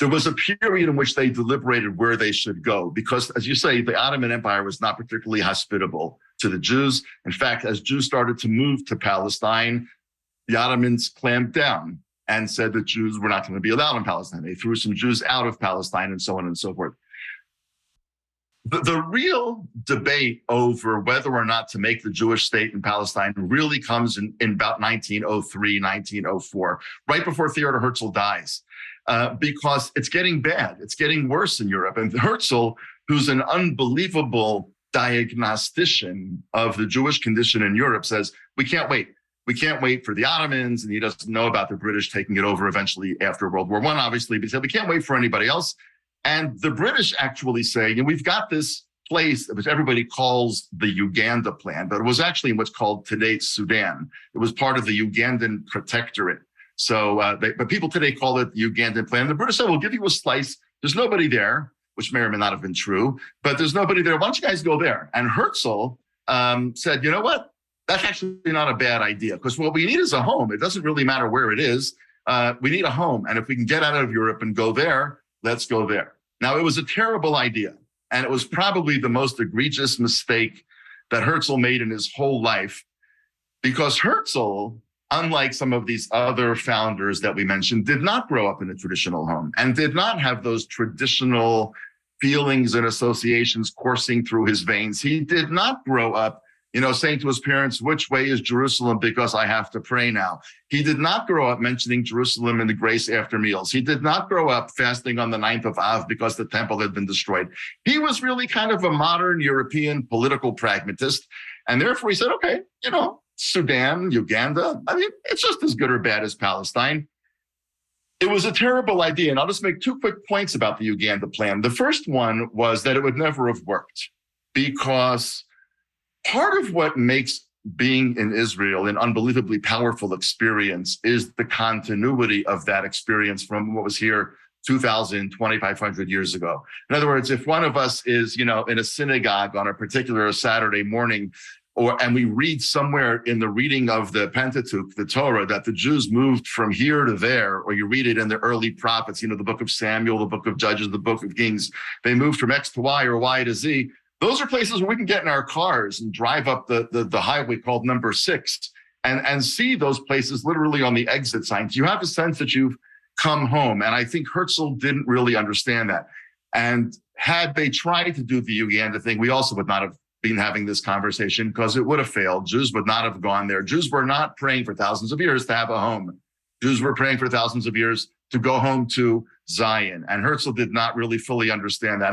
there was a period in which they deliberated where they should go because, as you say, the Ottoman Empire was not particularly hospitable to the Jews. In fact, as Jews started to move to Palestine, the Ottomans clamped down and said that Jews were not going to be allowed in Palestine. They threw some Jews out of Palestine and so on and so forth. The real debate over whether or not to make the Jewish state in Palestine really comes in about 1903, 1904, right before Theodor Herzl dies, because it's getting bad. It's getting worse in Europe. And Herzl, who's an unbelievable diagnostician of the Jewish condition in Europe, says, we can't wait. We can't wait for the Ottomans. And he doesn't know about the British taking it over eventually after World War I, obviously. But he said, we can't wait for anybody else. And the British actually say, and we've got this place which everybody calls the Uganda Plan, but it was actually in what's called today Sudan. It was part of the Ugandan protectorate. So, but people today call it the Ugandan Plan. The British said, we'll give you a slice. There's nobody there, which may or may not have been true, but there's nobody there. Why don't you guys go there? And Herzl said, you know what? That's actually not a bad idea because what we need is a home. It doesn't really matter where it is. We need a home. And if we can get out of Europe and go there, let's go there. Now, it was a terrible idea, and it was probably the most egregious mistake that Herzl made in his whole life, because Herzl, unlike some of these other founders that we mentioned, did not grow up in a traditional home and did not have those traditional feelings and associations coursing through his veins. He did not grow up saying to his parents, which way is Jerusalem because I have to pray now. He did not grow up mentioning Jerusalem in the grace after meals. He did not grow up fasting on the 9th of Av because the temple had been destroyed. He was really kind of a modern European political pragmatist. And therefore he said, okay, Sudan, Uganda, it's just as good or bad as Palestine. It was a terrible idea. And I'll just make two quick points about the Uganda Plan. The first one was that it would never have worked because part of what makes being in Israel an unbelievably powerful experience is the continuity of that experience from what was here 2,000, 2,500 years ago. In other words, if one of us is, in a synagogue on a particular Saturday morning, and we read somewhere in the reading of the Pentateuch, the Torah, that the Jews moved from here to there, or you read it in the early prophets, the book of Samuel, the book of Judges, the book of Kings, they moved from X to Y or Y to Z. Those are places where we can get in our cars and drive up the highway called number 6 and see those places literally on the exit signs. You have a sense that you've come home. And I think Herzl didn't really understand that. And had they tried to do the Uganda thing, we also would not have been having this conversation because it would have failed. Jews would not have gone there. Jews were not praying for thousands of years to have a home. Jews were praying for thousands of years to go home to Zion. And Herzl did not really fully understand that.